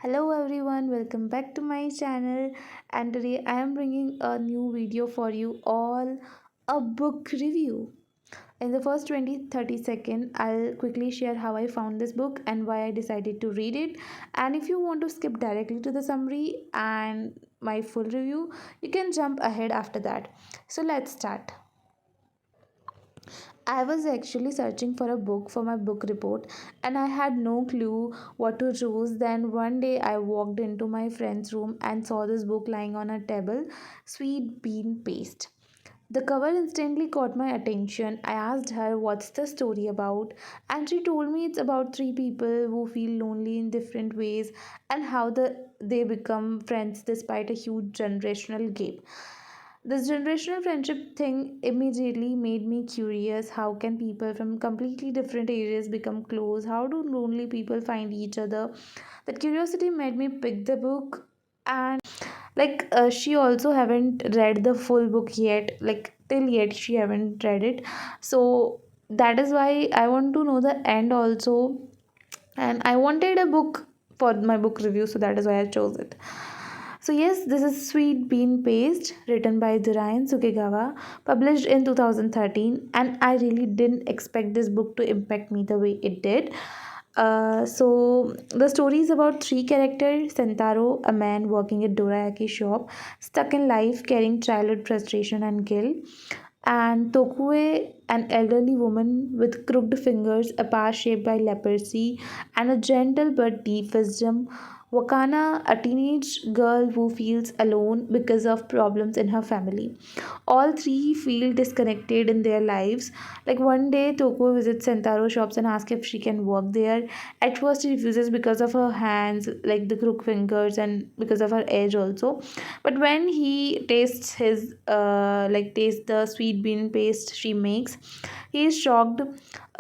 Hello everyone, welcome back to my channel. And today I am bringing a new video for you all, a book review. In the first 20-30 seconds, I'll quickly share how I found this book and why I decided to read it. And if you want to skip directly to the summary and my full review, you can jump ahead after that. So let's start. I was actually searching for a book for my book report and I had no clue what to choose. Then one day I walked into my friend's room and saw this book lying on a table, Sweet Bean Paste. The cover instantly caught my attention. I asked her what's the story about, and she told me it's about three people who feel lonely in different ways and how they become friends despite a huge generational gap. This generational friendship thing immediately made me curious. How can people from completely different areas become close? How do lonely people find each other? That curiosity made me pick the book. And she also haven't read the full book yet, like till yet she haven't read it, so that is why I want to know the end also, and I wanted a book for my book review, so that is why I chose it. So yes, this is Sweet Bean Paste, written by Durian Sukegawa, published in 2013, and I really didn't expect this book to impact me the way it did. So the story is about three characters: Sentarō, a man working at dorayaki shop, stuck in life, carrying childhood frustration and guilt, and Tokue, an elderly woman with crooked fingers, a past shaped by leprosy, and a gentle but deep wisdom. Wakana, a teenage girl who feels alone because of problems in her family. All three feel disconnected in their lives. Like one day, Toko visits Sentaro shops and asks if she can work there. At first, she refuses because of her hands, like the crook fingers, and because of her age also. But when he tastes tastes the sweet bean paste she makes, he is shocked.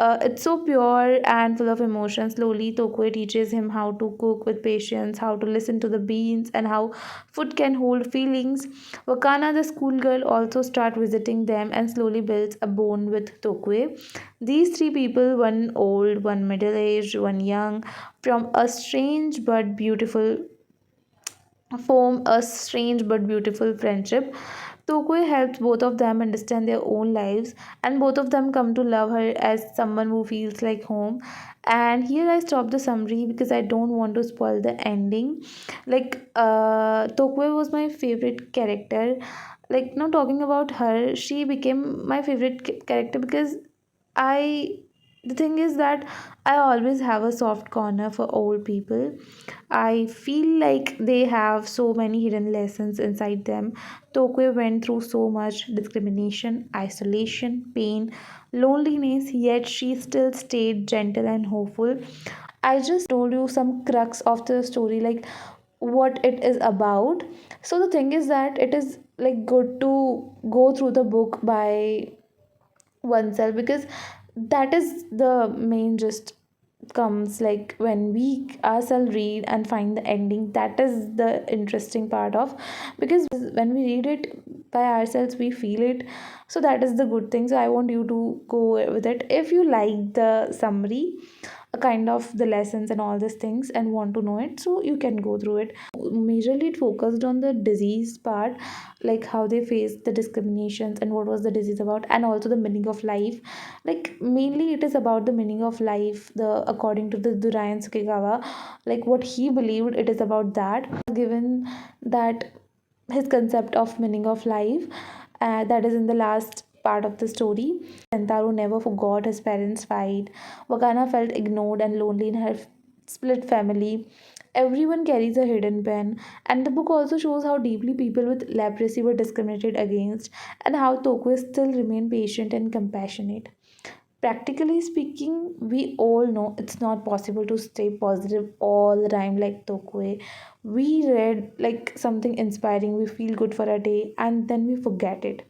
It's so pure and full of emotion. Slowly, Tokue teaches him how to cook with patience, how to listen to the beans, and how food can hold feelings. Wakana, the schoolgirl, also start visiting them and slowly builds a bond with Tokue. These three people, one old, one middle-aged, one young, from a strange but beautiful form a strange but beautiful friendship. Tokue helps both of them understand their own lives, and both of them come to love her as someone who feels like home. And here I stop the summary because I don't want to spoil the ending. Tokue was my favorite character. Like, now talking about her, she became my favorite character because I the thing is that I always have a soft corner for old people. I feel like they have so many hidden lessons inside them. Tokyo went through so much discrimination, isolation, pain, loneliness, yet she still stayed gentle and hopeful. I just told you some crux of the story, like what it is about. So the thing is that it is like good to go through the book by oneself because that is the main gist comes like when we ourselves read and find the ending. That is the interesting part of, because when we read it by ourselves we feel it, so that is the good thing. So I want you to go with it. If you like the summary, a kind of the lessons and all these things, and want to know it, so you can go through it. Majorly it focused on the disease part, like how they faced the discriminations and what was the disease about, and also the meaning of life. Like mainly it is about the meaning of life, the according to the Durian Sukegawa, like what he believed, it is about that. Given that his concept of meaning of life, that is in the last part of the story. Sentaro never forgot his parents' fight. Wakana felt ignored and lonely in her split family. Everyone carries a hidden pain, and the book also shows how deeply people with leprosy were discriminated against, and how Tokyo still remained patient and compassionate. Practically speaking, we all know it's not possible to stay positive all the time like Tokue. We read like something inspiring, we feel good for a day, and then we forget it.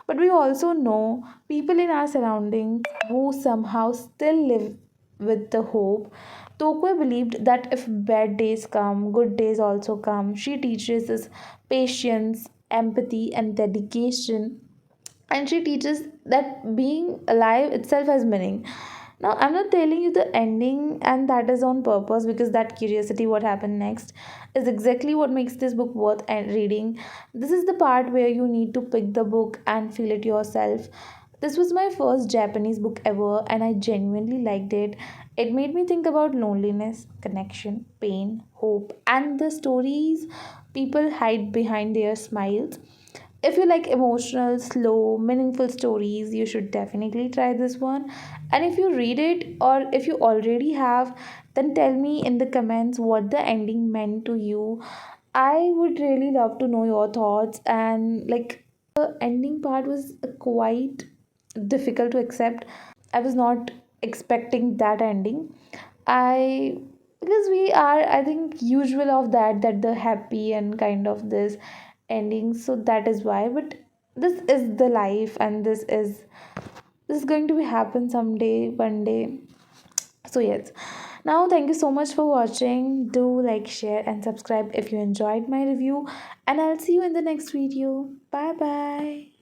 But we also know people in our surroundings who somehow still live with the hope. Tokue believed that if bad days come, good days also come. She teaches us patience, empathy, and dedication, and she teaches that being alive itself has meaning. Now, I'm not telling you the ending, and that is on purpose because that curiosity, what happened next, is exactly what makes this book worth reading. This is the part where you need to pick the book and feel it yourself. This was my first Japanese book ever, and I genuinely liked it. It made me think about loneliness, connection, pain, hope, and the stories people hide behind their smiles. If you like emotional, slow, meaningful stories, you should definitely try this one. And if you read it or if you already have, then tell me in the comments what the ending meant to you. I would really love to know your thoughts. And like, the ending part was quite difficult to accept. I was not expecting that ending. I Because we are, I think, usual of that the happy and kind of this ending. So that is why. But this is the life, and this is going to be happen someday, one day. So yes. Now thank you so much for watching. Do like, share, and subscribe if you enjoyed my review. And I'll see you in the next video. Bye bye.